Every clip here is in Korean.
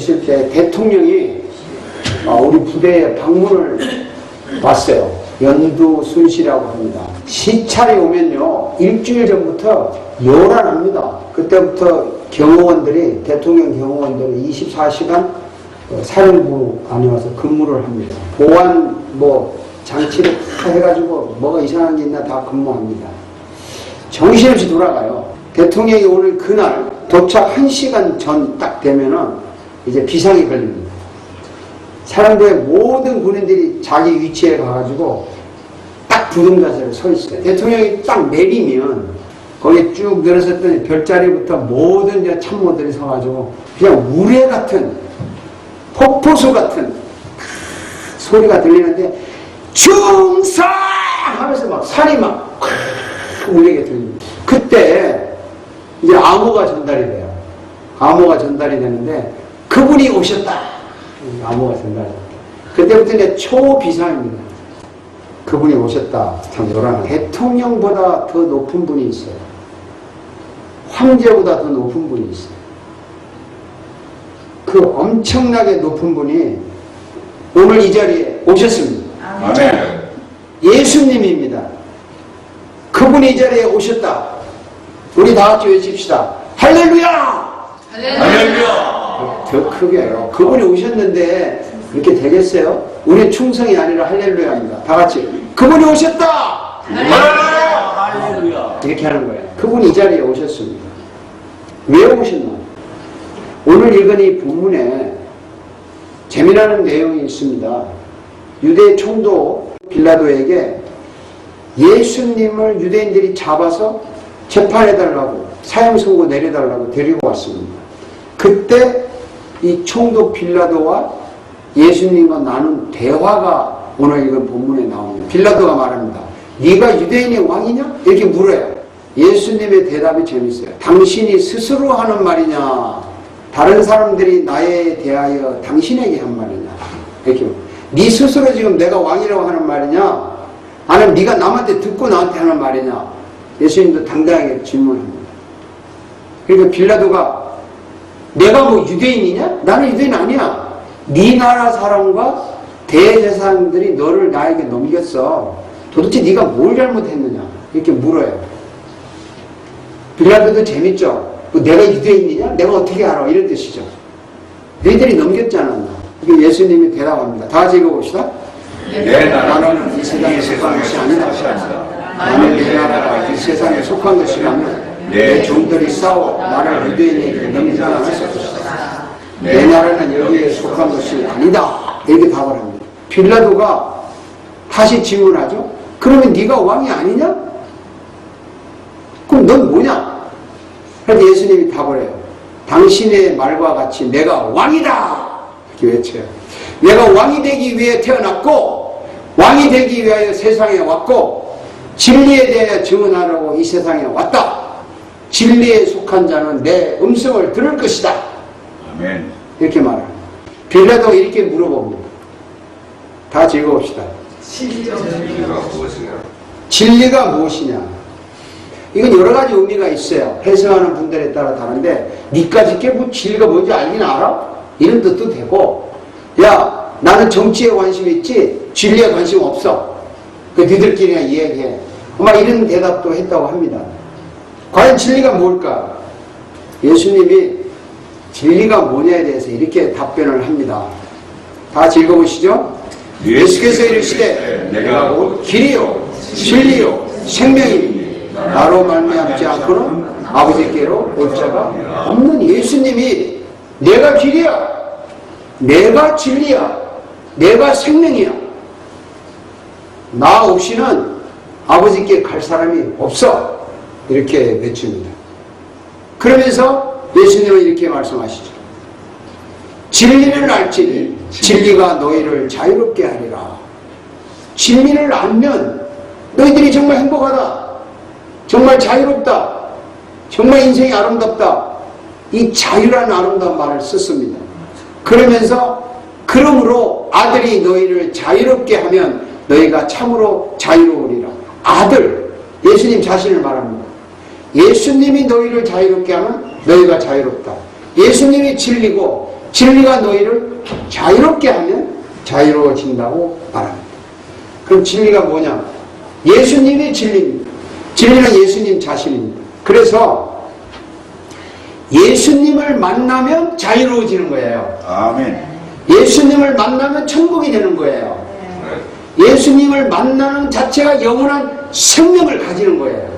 있을 때 대통령이 우리 부대에 방문을 왔어요. 연두순시라고 합니다. 시찰이 오면요, 일주일 전부터 요란합니다. 그때부터 경호원들이, 대통령 경호원들이 24시간 사령부 안에 와서 근무를 합니다. 보안 장치를 다 해가지고 뭐가 이상한 게 있나 다 근무합니다. 정신없이 돌아가요. 대통령이 오늘 그날 도착 1시간 전 딱 되면은 이제 비상이 걸립니다. 사령부의 모든 군인들이 자기 위치에 가가지고 딱 부동 자세로 서 있어요. 대통령이 딱 내리면 거기에 쭉 내려섰더니 별자리부터 모든 참모들이 서가지고 그냥 우레 같은, 폭포수 같은 소리가 들리는데 충성! 하면서 막 산이 막 울리게 들립니다. 그때 이제 암호가 전달이 돼요. 암호가 전달이 되는데 그분이 오셨다. 암호가 전달이 돼요. 그때부터 이제 초비상입니다. 그분이 오셨다. 참 요란한. 대통령보다 더 높은 분이 있어요. 황제보다 더 높은 분이 있어요. 그 엄청나게 높은 분이 오늘 이 자리에 오셨습니다. 아멘. 예수님입니다. 그분이 이 자리에 오셨다. 우리 다 같이 외칩시다. 할렐루야! 할렐루야! 더 크게요. 그분이 오셨는데 이렇게 되겠어요? 우리 충성이 아니라 할렐루야입니다. 다 같이. 그분이 오셨다! 할렐루야! 이렇게 하는 거예요. 그분이 이 자리에 오셨습니다. 왜 오셨나? 오늘 읽은 이 본문에 재미나는 내용이 있습니다. 유대 총독 빌라도에게 예수님을 유대인들이 잡아서 재판해달라고, 사형 선고 내려달라고 데리고 왔습니다. 그때 이 총독 빌라도와 예수님과 나눈 대화가 오늘 읽은 본문에 나옵니다. 빌라도가 말합니다. 네가 유대인의 왕이냐? 이렇게 물어요. 예수님의 대답이 재밌어요. 당신이 스스로 하는 말이냐? 다른 사람들이 나에 대하여 당신에게 한 말이냐? 이렇게. 네 스스로 지금 내가 왕이라고 하는 말이냐? 아니면 네가 남한테 듣고 나한테 하는 말이냐? 예수님도 당당하게 질문합니다. 그러니까 빌라도가 내가 뭐 유대인이냐? 나는 유대인 아니야. 네 나라 사람과 대제사장들이 너를 나에게 넘겼어. 도대체 네가 뭘 잘못했느냐? 이렇게 물어요. 빌라도도 재밌죠? 내가 유대인이냐? 내가 어떻게 알아? 이런 뜻이죠. 너희들이 넘겼지 않았나? 예수님이 대답합니다. 다 같이 읽어봅시다. 내 나는 이 세상에 속한 것이 아니다. 나는 내 나라가 이 세상에 속한 것이라면 내 종들이 싸워 나를 유대인에게 넘기지 않았을 것이다. 내 나라는 여기에 속한 것이 아니다. 이렇게 답을 합니다. 빌라도가 다시 질문하죠. 그러면 네가 왕이 아니냐? 그럼 넌 뭐냐? 그래서 예수님이 답을 해요. 당신의 말과 같이 내가 왕이다! 이렇게 외쳐요. 내가 왕이 되기 위해 태어났고 왕이 되기 위하여 세상에 왔고 진리에 대하여 증언하려고 이 세상에 왔다. 진리에 속한 자는 내 음성을 들을 것이다. 아멘. 이렇게 말합니다. 빌라도가 이렇게 물어봅니다. 다 같이 읽어봅시다. 진리가 무엇이냐? 진리가 무엇이냐? 이건 여러 가지 의미가 있어요. 해석하는 분들에 따라 다른데 니까지 뭐 진리가 뭔지 알긴 알아? 이런 뜻도 되고, 야 나는 정치에 관심 있지 진리에 관심 없어. 그 니들끼리 그냥 이야기해. 아마 이런 대답도 했다고 합니다. 과연 진리가 뭘까? 예수님이 진리가 뭐냐에 대해서 이렇게 답변을 합니다. 다 같이 읽어보시죠. 예수께서 이르시되 내가 곧 길이요 진리요 생명이니 나로 말미암지 않고는 아버지께로 올 자가 없는. 예수님이 내가 길이야, 내가 진리야, 내가 생명이야. 나 없이는 아버지께 갈 사람이 없어. 이렇게 외칩니다. 그러면서 예수님은 이렇게 말씀하시죠. 진리를 알지니 진리가 너희를 자유롭게 하리라. 진리를 알면 너희들이 정말 행복하다, 정말 자유롭다, 정말 인생이 아름답다. 이 자유라는 아름다운 말을 썼습니다. 그러면서 그러므로 아들이 너희를 자유롭게 하면 너희가 참으로 자유로우리라. 아들, 예수님 자신을 말합니다. 예수님이 너희를 자유롭게 하면 너희가 자유롭다. 예수님이 진리고 진리가 너희를 자유롭게 하면 자유로워진다고 말합니다. 그럼 진리가 뭐냐? 예수님이 진리입니다. 진리는 예수님 자신입니다. 그래서 예수님을 만나면 자유로워지는 거예요. 아멘. 예수님을 만나면 천국이 되는 거예요. 예수님을 만나는 자체가 영원한 생명을 가지는 거예요.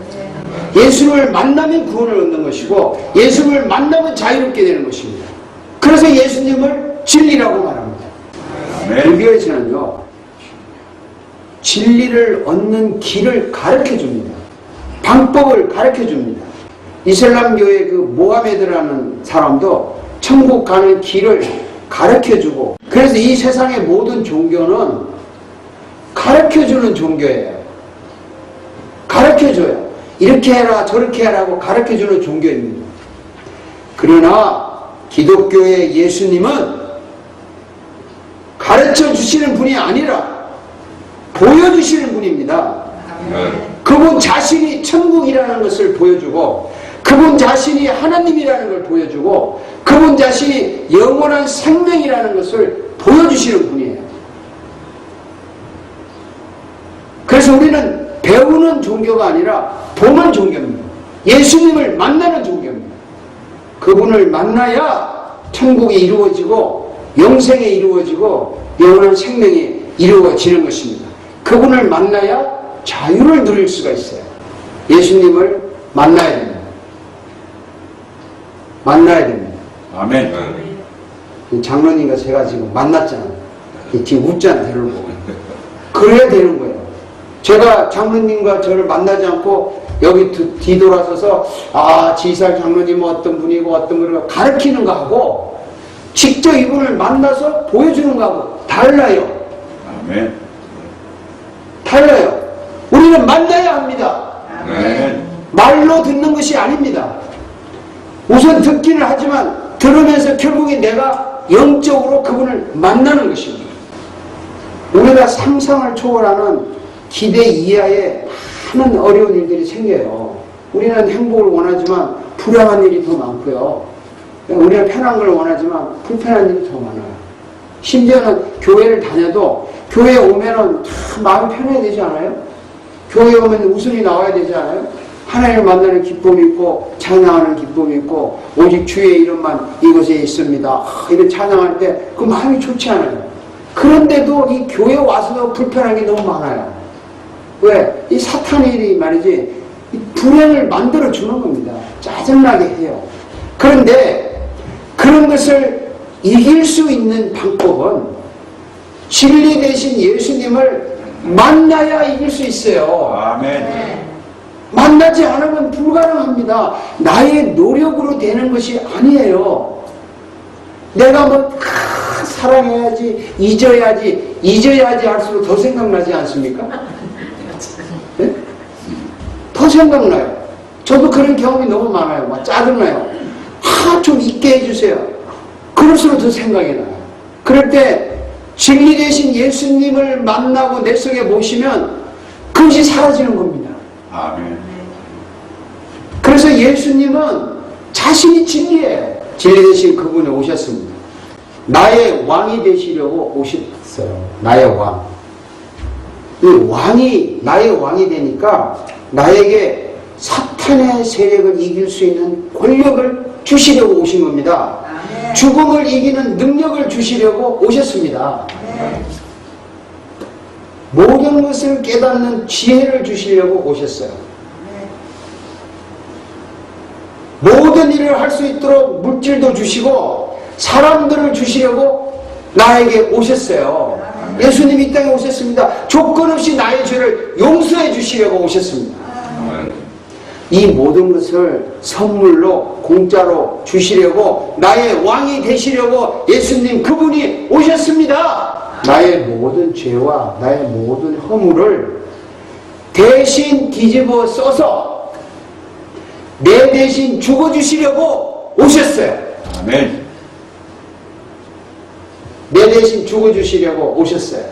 예수를 만나면 구원을 얻는 것이고 예수를 만나면 자유롭게 되는 것입니다. 그래서 예수님을 진리라고 말합니다. 불교에서는요, 진리를 얻는 길을 가르쳐 줍니다. 방법을 가르쳐 줍니다. 이슬람교의 그 모하메드라는 사람도 천국 가는 길을 가르쳐 주고, 그래서 이 세상의 모든 종교는 가르쳐 주는 종교예요. 가르쳐 줘요. 이렇게 해라 저렇게 해라고 가르쳐 주는 종교입니다. 그러나 기독교의 예수님은 가르쳐 주시는 분이 아니라 보여주시는 분입니다. 그분 자신이 천국이라는 것을 보여주고, 그분 자신이 하나님이라는 걸 보여주고, 그분 자신이 영원한 생명이라는 것을 보여주시는 분이에요. 그래서 우리는 배우는 종교가 아니라 보는 종교입니다. 예수님을 만나는 종교입니다. 그분을 만나야 천국이 이루어지고 영생이 이루어지고 영원한 생명이 이루어지는 것입니다. 그분을 만나야 자유를 누릴 수가 있어요. 예수님을 만나야 됩니다. 만나야 됩니다. 아멘. 장로님과 제가 지금 만났잖아요. 지금 웃잖아요. 저를 보고. 그래야 되는 거예요. 제가 장로님과 저를 만나지 않고 여기 뒤돌아서서 지살 장로님은 어떤 분이고 어떤 분이고 가르치는 거하고 직접 이분을 만나서 보여주는 거하고 달라요. 아멘. 달라요. 우리는 만나야 합니다. 아멘. 말로 듣는 것이 아닙니다. 우선 듣기는 하지만 들으면서 결국에 내가 영적으로 그분을 만나는 것입니다. 우리가 상상을 초월하는 기대 이하의 많은 어려운 일들이 생겨요. 우리는 행복을 원하지만 불행한 일이 더 많고요. 우리는 편한 걸 원하지만 불편한 일이 더 많아요. 심지어는 교회를 다녀도 교회에 오면은 참 마음이 편해야 되지 않아요? 교회에 오면 웃음이 나와야 되지 않아요? 하나님을 만나는 기쁨이 있고 찬양하는 기쁨이 있고 오직 주의 이름만 이곳에 있습니다. 이런 찬양할 때 그 마음이 좋지 않아요. 그런데도 이 교회 와서도 불편한 게 너무 많아요. 왜? 이 사탄이 말이지 이 불행을 만들어 주는 겁니다. 짜증나게 해요. 그런데 그런 것을 이길 수 있는 방법은 진리 대신 예수님을 만나야 이길 수 있어요. 아멘. 만나지 않으면 불가능합니다. 나의 노력으로 되는 것이 아니에요. 내가 사랑해야지, 잊어야지 할수록 더 생각나지 않습니까? 네? 더 생각나요. 저도 그런 경험이 너무 많아요. 막 짜증나요. 좀 잊게 해주세요. 그럴수록 더 생각이 나요. 그럴 때 진리 대신 예수님을 만나고 내 속에 모시면 그것이 사라지는 겁니다. 아멘. 그래서 예수님은 자신이 진리예요. 진리 대신 그분이 오셨습니다. 나의 왕이 되시려고 오셨어요. 나의 왕. 이 왕이 나의 왕이 되니까 나에게 사탄의 세력을 이길 수 있는 권력을 주시려고 오신 겁니다. 죽음을 이기는 능력을 주시려고 오셨습니다. 모든 것을 깨닫는 지혜를 주시려고 오셨어요. 모든 일을 할 수 있도록 물질도 주시고 사람들을 주시려고 나에게 오셨어요. 예수님이 이 땅에 오셨습니다. 조건 없이 나의 죄를 용서해 주시려고 오셨습니다. 이 모든 것을 선물로 공짜로 주시려고 나의 왕이 되시려고 예수님 그분이 오셨습니다. 나의 모든 죄와 나의 모든 허물을 대신 뒤집어 써서 내 대신 죽어주시려고 오셨어요. 아멘. 내 대신 죽어주시려고 오셨어요.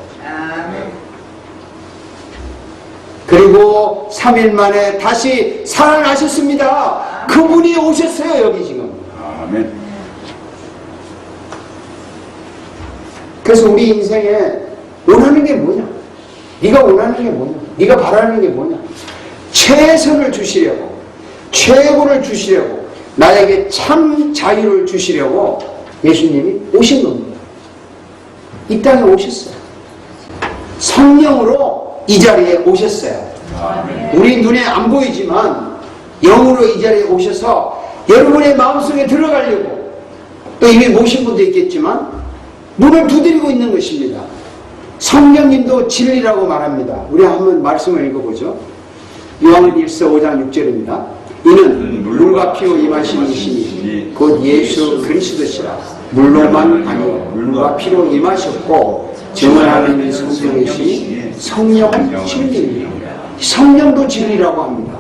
그리고 3일 만에 다시 살아나셨습니다. 그분이 오셨어요. 여기 지금. 아멘. 그래서 우리 인생에 원하는 게 뭐냐? 네가 원하는 게 뭐냐? 네가 바라는 게 뭐냐? 최선을 주시려고, 최고를 주시려고, 나에게 참 자유를 주시려고 예수님이 오신 겁니다. 이 땅에 오셨어요. 성령으로 이 자리에 오셨어요. 우리 눈에 안 보이지만 영으로 이 자리에 오셔서 여러분의 마음속에 들어가려고, 또 이미 모신 분도 있겠지만 문을 두드리고 있는 것입니다. 성령님도 진리라고 말합니다. 우리 한번 말씀을 읽어보죠. 요한일서 5장 6절입니다. 이는 물과 피로 임하신 이시니 곧 예수 그리스도시라. 물로만 아니요 물과 피로 임하셨고 증언하는 성령이시니 성령은 진리입니다. 성령도 진리라고 합니다.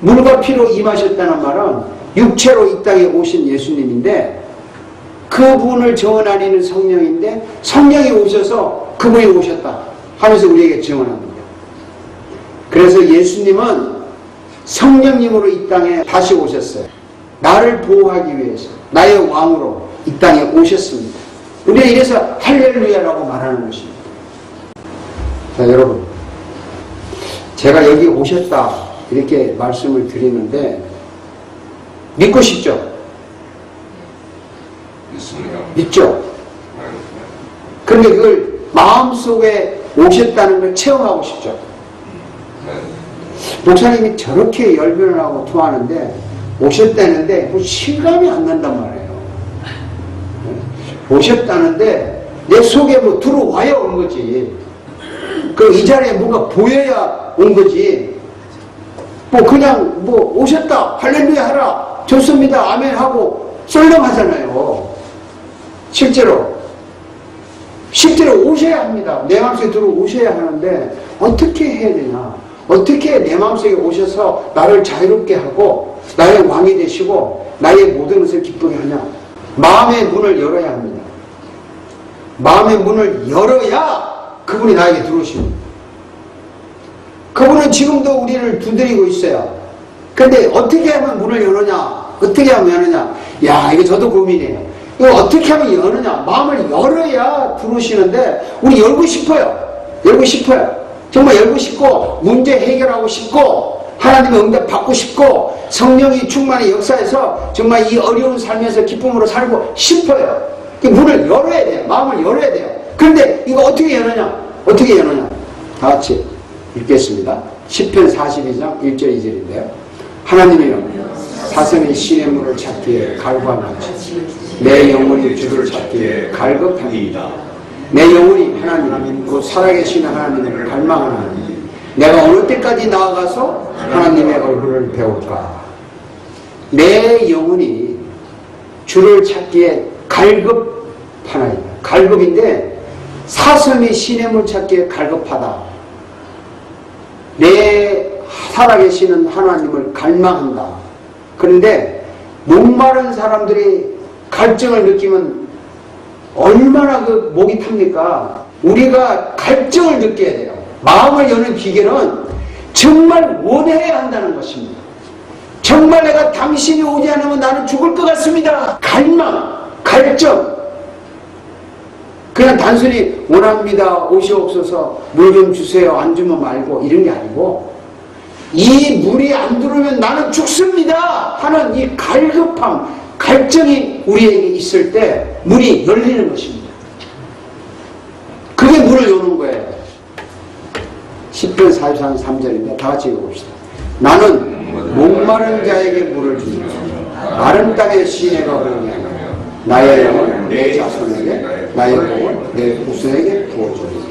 물과 피로 임하셨다는 말은 육체로 이 땅에 오신 예수님인데, 그분을 증언하는 성령인데 성령이 오셔서 그분이 오셨다 하면서 우리에게 증언합니다. 그래서 예수님은 성령님으로 이 땅에 다시 오셨어요. 나를 보호하기 위해서 나의 왕으로 이 땅에 오셨습니다. 우리는 이래서 할렐루야라고 말하는 것입니다. 자, 여러분, 제가 여기 오셨다 이렇게 말씀을 드리는데 믿고 싶죠? 믿죠? 그런데 그걸 마음속에 오셨다는 걸 체험하고 싶죠? 목사님이 저렇게 열변을 하고 토하는데 오셨다는데 뭐 실감이 안 난단 말이에요. 오셨다는데 내 속에 뭐 들어와야 온 거지. 그 이 자리에 뭔가 보여야 온 거지. 뭐 그냥 뭐 오셨다 할렐루야 하라 좋습니다 아멘 하고 썰렁하잖아요. 실제로 오셔야 합니다. 내 마음속에 들어오셔야 하는데 어떻게 해야 되냐? 어떻게 내 마음속에 오셔서 나를 자유롭게 하고 나의 왕이 되시고 나의 모든 것을 기쁘게 하냐? 마음의 문을 열어야 합니다. 마음의 문을 열어야 그분이 나에게 들어오십니다. 그분은 지금도 우리를 두드리고 있어요. 그런데 어떻게 하면 문을 여느냐? 어떻게 하면 여느냐? 야, 이거 저도 고민이에요. 이거 어떻게 하면 여느냐? 마음을 열어야 들어오시는데 우리 열고 싶어요. 열고 싶어요. 정말 열고 싶고 문제 해결하고 싶고 하나님의 응답 받고 싶고 성령이 충만히 역사해서 정말 이 어려운 삶에서 기쁨으로 살고 싶어요. 문을 열어야 돼요. 마음을 열어야 돼요. 그런데 이거 어떻게 여느냐? 어떻게 여느냐? 다 같이 읽겠습니다. 시편 42장 1절 2절인데요. 하나님이여 사슴이 신의 문을 찾기에 갈구하나이다. 내 영혼이 주를 찾기에 갈급합니다. 내 영혼이 하나님 곧 살아계신 하나님을 갈망하나니 내가 어느 때까지 나아가서 하나님의 얼굴을 배울까? 내 영혼이 주를 찾기에 갈급하나이다. 갈급인데 사슴이 신의 문 찾기에 갈급하다. 내 살아계시는 하나님을 갈망한다. 그런데 목마른 사람들이 갈증을 느끼면 얼마나 그 목이 탑니까? 우리가 갈증을 느껴야 돼요. 마음을 여는 비결은 정말 원해야 한다는 것입니다. 정말 내가 당신이 오지 않으면 나는 죽을 것 같습니다. 갈망, 갈증. 그냥 단순히 원합니다. 오시옵소서. 물 좀 주세요. 안 주면 말고 이런 게 아니고 이 물이 안 들어오면 나는 죽습니다 하는 이 갈급함, 갈증이 우리에게 있을 때 문이 열리는 것입니다. 그게 문을 여는 거예요. 시편 44장 3절인데 다 같이 읽어봅시다. 나는 목마른 자에게 물을 주며 마른 땅에 시내가 흐르게 하며 나의 영을 내 자손에게 나의 복을 내 후손에게 부어주리니.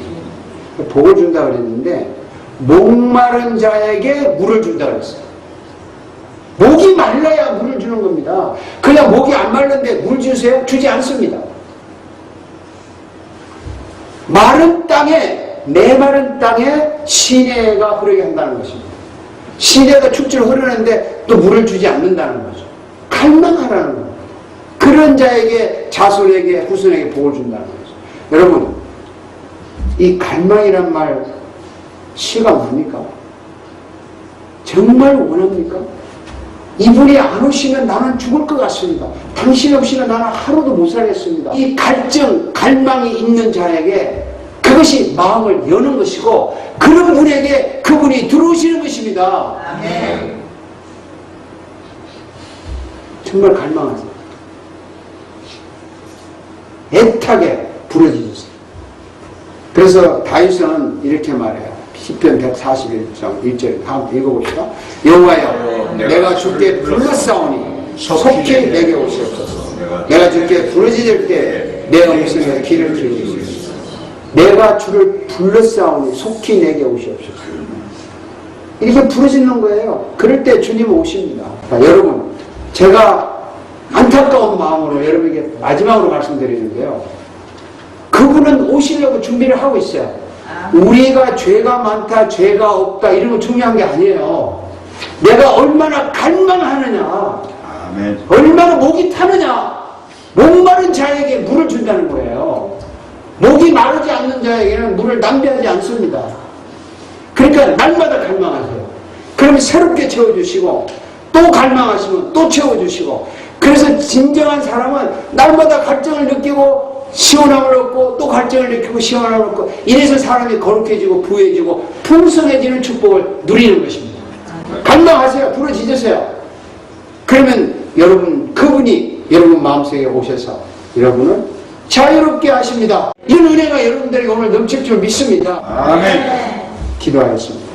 복을 준다 그랬는데 목마른 자에게 물을 준다 그랬어요. 목이 말라야 물을 주는 겁니다. 그냥 목이 안 말른데 물 주세요? 주지 않습니다. 마른 땅에, 메마른 땅에 시내가 흐르게 한다는 것입니다. 시내가 축제로 흐르는데 또 물을 주지 않는다는 거죠. 갈망하라는 겁니다. 그런 자에게, 자손에게, 후손에게 복을 준다는 거죠. 여러분, 이 갈망이란 말 실감 납니까? 정말 원합니까? 이분이 안 오시면 나는 죽을 것 같습니다. 당신 없이는 나는 하루도 못 살겠습니다. 이 갈증, 갈망이 있는 자에게 그것이 마음을 여는 것이고 그런 분에게 그분이 들어오시는 것입니다. 아멘. 정말 갈망하세요. 애타게 부르짖으세요. 그래서 다윗은 이렇게 말해요. 시편 141장 1절 한번 읽어봅시다. 여호와여 내가 주께 불렀사오니 속히 내게 오시옵소서. 내가 주께 부르짖을 때 내 음성에 귀를 기울이시옵소서. 내가 주를 불렀사오니 속히 내게 오시옵소서. 이렇게 부르짖는 거예요. 그럴 때 주님은 오십니다. 여러분, 제가 안타까운 마음으로 여러분에게 마지막으로 말씀드리는데요. 그분은 오시려고 준비를 하고 있어요. 우리가 죄가 많다, 죄가 없다 이런 거 중요한 게 아니에요. 내가 얼마나 갈망하느냐, 아멘. 얼마나 목이 타느냐. 목마른 자에게 물을 준다는 거예요. 목이 마르지 않는 자에게는 물을 낭비하지 않습니다. 그러니까 날마다 갈망하세요. 그러면 새롭게 채워주시고 또 갈망하시면 또 채워주시고, 그래서 진정한 사람은 날마다 갈증을 느끼고 시원함을 얻고 또 갈증을 느끼고 시원함을 얻고, 이래서 사람이 거룩해지고 부해지고 풍성해지는 축복을 누리는 것입니다. 갈망하세요. 부르짖으세요. 그러면 여러분, 그분이 여러분 마음속에 오셔서 여러분을 자유롭게 하십니다. 이 은혜가 여러분들에게 오늘 넘칠 줄 믿습니다. 아멘. 기도하겠습니다.